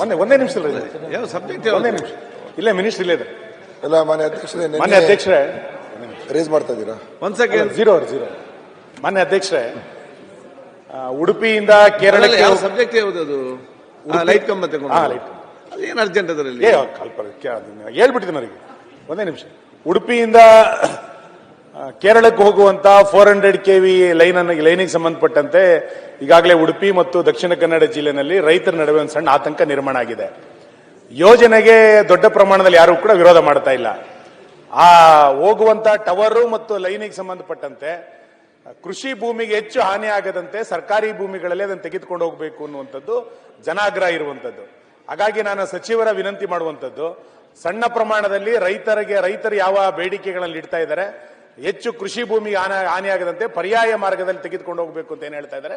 ಒಂದೇ ನಿಮಿಷ ಸಬ್ಜೆಕ್ಟ್ ಒಂದೇ ನಿಮಿಷ. ಇಲ್ಲೇ ಮಿನಿಸ್ಟರ್ ಇಲ್ಲೇ ಇದೆ. ಎಲ್ಲ ಮಾನ್ಯ ಅಧ್ಯಕ್ಷರೇ, ಮಾನ್ಯ ಅಧ್ಯಕ್ಷರೇ ರೇಸ್ ಮಾಡ್ತಾ ಇದ್ದೀರಾ? ಒಂದ್ ಸೆಕೆಂಡ್. ಜೀರೋ. ಮಾನ್ಯ ಅಧ್ಯಕ್ಷರೇ, ಉಡುಪಿಯಿಂದ ಕೇರಳಕ್ಕೆ ಯಾವ ಸಬ್ಜೆಕ್ಟ್ ಯಾವ್ದು? ಲೈಟ್ ಕಂಬ ತಗೊಂಡು ಲೈಟ್ ಅದೇನು ಅರ್ಜೆಂಟ್ ಅದರಲ್ಲಿ? ಹೇಳ್ಬಿಟ್ಟಿದ್ದೀನಿ ಅವರಿಗೆ. ಒಂದೇ ನಿಮಿಷ. ಉಡುಪಿಯಿಂದ ಕೇರಳಕ್ಕೆ ಹೋಗುವಂತ 400 kV ಲೈನಿಗೆ ಸಂಬಂಧಪಟ್ಟಂತೆ ಈಗಾಗಲೇ ಉಡುಪಿ ಮತ್ತು ದಕ್ಷಿಣ ಕನ್ನಡ ಜಿಲ್ಲೆನಲ್ಲಿ ರೈತರ ನಡುವೆ ಒಂದು ಸಣ್ಣ ಆತಂಕ ನಿರ್ಮಾಣ ಆಗಿದೆ. ಯೋಜನೆಗೆ ದೊಡ್ಡ ಪ್ರಮಾಣದಲ್ಲಿ ಯಾರು ಕೂಡ ವಿರೋಧ ಮಾಡ್ತಾ ಇಲ್ಲ. ಆ ಹೋಗುವಂತ ಟವರು ಮತ್ತು ಲೈನಿಗೆ ಸಂಬಂಧಪಟ್ಟಂತೆ ಕೃಷಿ ಭೂಮಿಗೆ ಹೆಚ್ಚು ಹಾನಿ ಆಗದಂತೆ ಸರ್ಕಾರಿ ಭೂಮಿಗಳಲ್ಲಿ ಅದನ್ನು ತೆಗೆದುಕೊಂಡು ಹೋಗಬೇಕು ಅನ್ನುವಂಥದ್ದು ಜನಾಗ್ರಹ ಇರುವಂತದ್ದು. ಹಾಗಾಗಿ ನಾನು ಸಚಿವರ ವಿನಂತಿ ಮಾಡುವಂತದ್ದು, ಸಣ್ಣ ಪ್ರಮಾಣದಲ್ಲಿ ರೈತರು ಯಾವ ಬೇಡಿಕೆಗಳಲ್ಲಿ ಇಡ್ತಾ ಇದ್ದಾರೆ, ಹೆಚ್ಚು ಕೃಷಿ ಭೂಮಿಗೆ ಹಾನಿಯಾಗದಂತೆ ಪರ್ಯಾಯ ಮಾರ್ಗದಲ್ಲಿ ತೆಗೆದುಕೊಂಡು ಹೋಗಬೇಕು ಅಂತ ಏನ್ ಹೇಳ್ತಾ ಇದ್ದಾರೆ.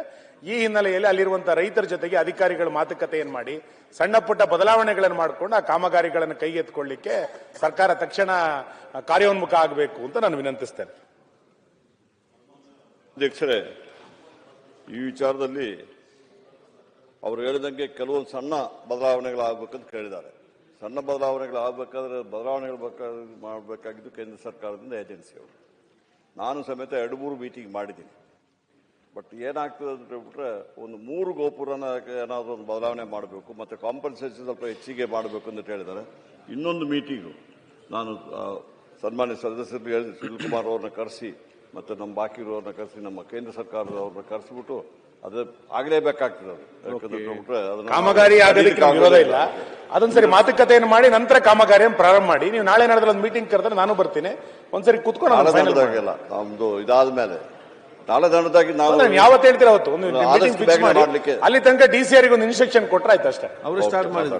ಈ ಹಿನ್ನೆಲೆಯಲ್ಲಿ ಅಲ್ಲಿರುವಂತಹ ರೈತರ ಜೊತೆಗೆ ಅಧಿಕಾರಿಗಳು ಮಾತುಕತೆಯನ್ನು ಮಾಡಿ ಸಣ್ಣ ಪುಟ್ಟ ಬದಲಾವಣೆಗಳನ್ನು ಮಾಡಿಕೊಂಡು ಆ ಕಾಮಗಾರಿಗಳನ್ನು ಕೈಗೆತ್ತಿಕೊಳ್ಳಿಕ್ಕೆ ಸರ್ಕಾರ ತಕ್ಷಣ ಕಾರ್ಯೋನ್ಮುಖ ಆಗಬೇಕು ಅಂತ ನಾನು ವಿನಂತಿಸ್ತೇನೆ. ಅಧ್ಯಕ್ಷರೇ, ಈ ವಿಚಾರದಲ್ಲಿ ಅವರು ಹೇಳಿದಂಗೆ ಕೆಲವೊಂದು ಸಣ್ಣ ಬದಲಾವಣೆಗಳಾಗಬೇಕಂತ ಕೇಳಿದ್ದಾರೆ. ಸಣ್ಣ ಬದಲಾವಣೆಗಳಾಗಬೇಕಾದ್ರೆ ಮಾಡಬೇಕಾಗಿದ್ದು ಕೇಂದ್ರ ಸರ್ಕಾರದಿಂದ ಏಜೆನ್ಸಿಯವರು. ನಾನು ಸಮೇತ 2-3 ಮೀಟಿಂಗ್ ಮಾಡಿದ್ದೀನಿ. ಬಟ್ ಏನಾಗ್ತದೆ ಅಂತ ಹೇಳ್ಬಿಟ್ರೆ, ಒಂದು 3 ಗೋಪುರನ ಏನಾದರೂ ಒಂದು ಬದಲಾವಣೆ ಮಾಡಬೇಕು, ಮತ್ತೆ ಕಾಂಪನ್ಸೇಷನ್ ಸ್ವಲ್ಪ ಹೆಚ್ಚಿಗೆ ಮಾಡಬೇಕು ಅಂತ ಹೇಳಿದ್ದಾರೆ. ಇನ್ನೊಂದು ಮೀಟಿಂಗು ನಾನು ಸನ್ಮಾನ್ಯ ಸದಸ್ಯರು ಹೇಳಿ ಸುನಿಲ್ ಕುಮಾರ್ ಅವ್ರನ್ನ ಕರೆಸಿ ಮತ್ತೆ ನಮ್ಮ ಬಾಕಿ ಇರೋರನ್ನ ಕರೆಸಿ ನಮ್ಮ ಕೇಂದ್ರ ಸರ್ಕಾರದವ್ರನ್ನ ಕರೆಸಿಬಿಟ್ಟು ಅದು ಆಗಲೇಬೇಕಾಗ್ತದೆ. ಕಾಮಗಾರಿ ಆಗೋದಕ್ಕೆ ವಿರೋಧ ಇಲ್ಲ. ಅದೊಂದ್ ಸರಿ ಮಾತುಕತೆಯನ್ನು ಮಾಡಿ ನಂತರ ಕಾಮಗಾರಿಯನ್ನು ಪ್ರಾರಂಭ ಮಾಡಿ. ನೀವು ನಾಳೆ ನಡೆದ್ರೆ ಒಂದು ಮೀಟಿಂಗ್ ಕರೆದ್ರೆ ನಾನು ಬರ್ತೀನಿ. ಒಂದ್ಸರಿ ಕೂತ್ಕೊಂಡು ನಮ್ದು ಇದಾದ ಮೇಲೆ ನಾಳೆ ದಂಡದಾಗಿ ನಾವು ಯಾವತ್ತು ಹೇಳ್ತೀರ ಅವತ್ತು ಒಂದು ಮೀಟಿಂಗ್ ಫಿಕ್ಸ್ ಮಾಡಿ ಅಲ್ಲಿ ತನಕ DCR ಗೆ ಒಂದು ಇನ್ಸ್ಟ್ರಕ್ಷನ್ ಕೊಟ್ರೆ ಆಯ್ತು ಅಷ್ಟೇ. ಅವರು ಸ್ಟಾರ್ಟ್ ಮಾಡಿದ್ರು.